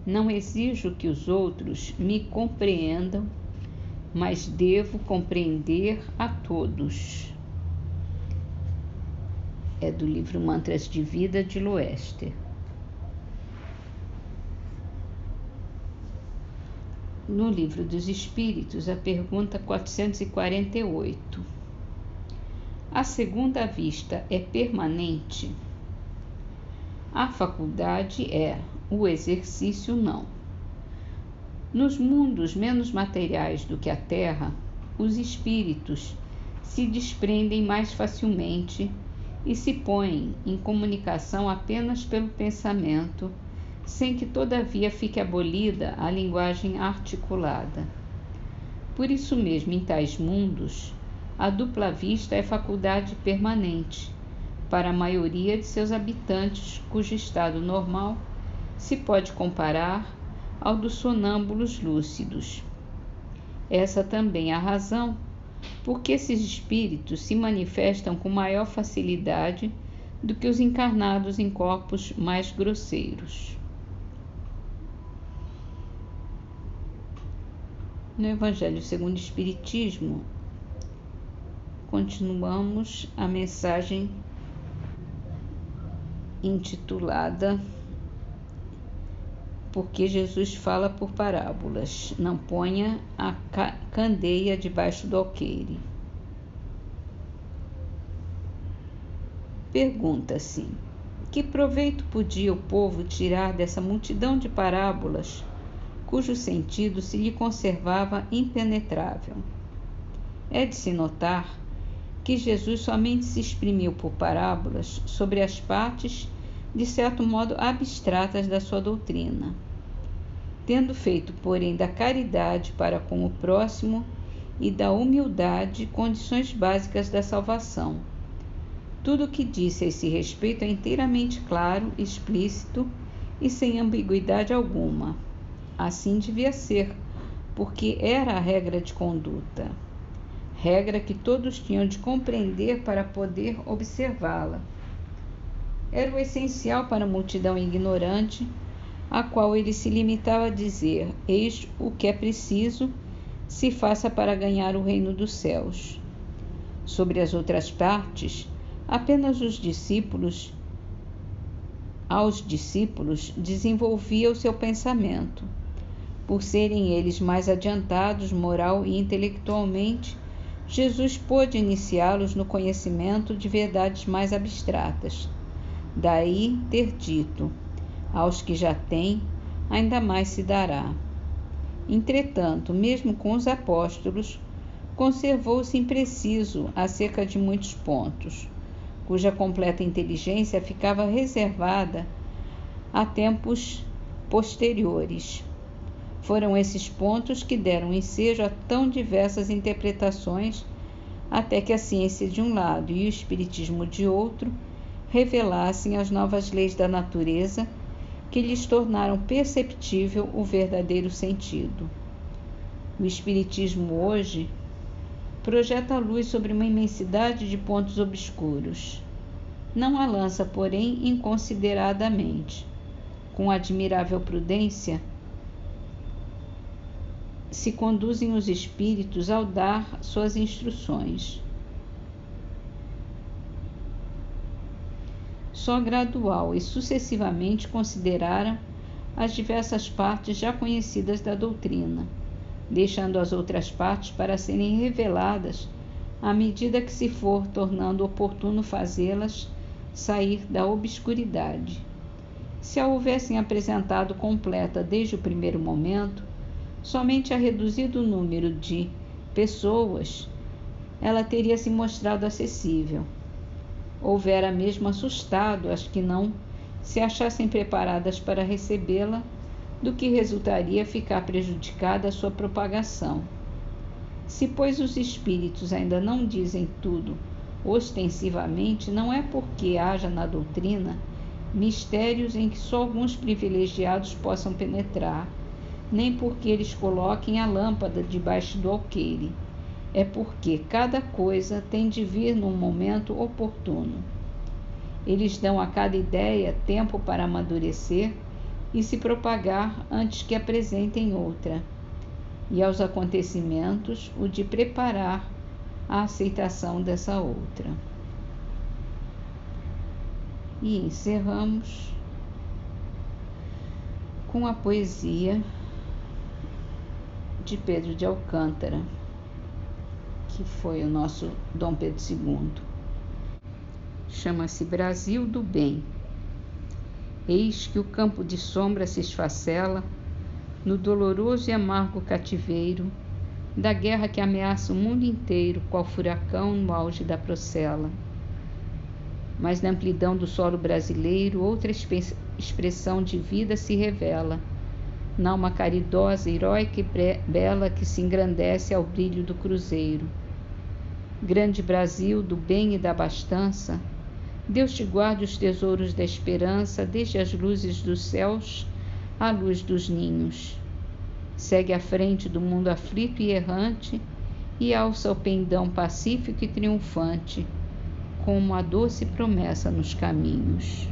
Não exijo que os outros me compreendam, mas devo compreender a todos. É do livro Mantras de Vida, de Loester. No Livro dos Espíritos, a pergunta 448. A segunda vista é permanente? A faculdade é, o exercício não. Nos mundos menos materiais do que a Terra, os espíritos se desprendem mais facilmente e se põem em comunicação apenas pelo pensamento, sem que todavia fique abolida a linguagem articulada. Por isso mesmo, em tais mundos, a dupla vista é faculdade permanente para a maioria de seus habitantes, cujo estado normal se pode comparar ao dos sonâmbulos lúcidos. Essa também é a razão por que esses espíritos se manifestam com maior facilidade do que os encarnados em corpos mais grosseiros. No Evangelho segundo o Espiritismo, continuamos a mensagem intitulada Porque Jesus fala por parábolas, não ponha a candeia debaixo do alqueire. Pergunta-se: que proveito podia o povo tirar dessa multidão de parábolas, cujo sentido se lhe conservava impenetrável? É de se notar que Jesus somente se exprimiu por parábolas sobre as partes, de certo modo, abstratas da sua doutrina, tendo feito, porém, da caridade para com o próximo e da humildade condições básicas da salvação. Tudo o que disse a esse respeito é inteiramente claro, explícito e sem ambiguidade alguma. Assim devia ser, porque era a regra de conduta, regra que todos tinham de compreender para poder observá-la. Era o essencial para a multidão ignorante, a qual ele se limitava a dizer: eis o que é preciso se faça para ganhar o reino dos céus. Sobre as outras partes, apenas aos discípulos desenvolvia o seu pensamento. Por serem eles mais adiantados moral e intelectualmente, Jesus pôde iniciá-los no conhecimento de verdades mais abstratas. Daí ter dito: aos que já têm, ainda mais se dará. Entretanto, mesmo com os apóstolos, conservou-se impreciso acerca de muitos pontos, cuja completa inteligência ficava reservada a tempos posteriores. Foram esses pontos que deram ensejo a tão diversas interpretações, até que a ciência de um lado e o espiritismo de outro revelassem as novas leis da natureza, que lhes tornaram perceptível o verdadeiro sentido. O espiritismo hoje projeta a luz sobre uma imensidade de pontos obscuros. Não a lança, porém, inconsideradamente. Com admirável prudência, se conduzem os espíritos ao dar suas instruções. Só gradual e sucessivamente consideraram as diversas partes já conhecidas da doutrina, deixando as outras partes para serem reveladas à medida que se for tornando oportuno fazê-las sair da obscuridade. Se a houvessem apresentado completa desde o primeiro momento, somente a reduzido número de pessoas, ela teria se mostrado acessível. Houvera mesmo assustado as que não se achassem preparadas para recebê-la, do que resultaria ficar prejudicada a sua propagação. Se, pois, os espíritos ainda não dizem tudo ostensivamente, não é porque haja na doutrina mistérios em que só alguns privilegiados possam penetrar, nem porque eles coloquem a lâmpada debaixo do alqueire. É porque cada coisa tem de vir num momento oportuno. Eles dão a cada ideia tempo para amadurecer e se propagar antes que apresentem outra, e aos acontecimentos o de preparar a aceitação dessa outra. E encerramos com a poesia de Pedro de Alcântara, que foi o nosso Dom Pedro II. Chama-se Brasil do Bem. Eis que o campo de sombra se esfacela no doloroso e amargo cativeiro da guerra que ameaça o mundo inteiro, qual furacão no auge da procela. Mas na amplidão do solo brasileiro, outra expressão de vida se revela, na alma caridosa, heróica e bela que se engrandece ao brilho do cruzeiro. Grande Brasil, do bem e da abastança, Deus te guarde os tesouros da esperança, desde as luzes dos céus à luz dos ninhos. Segue à frente do mundo aflito e errante e alça o pendão pacífico e triunfante, como a doce promessa nos caminhos.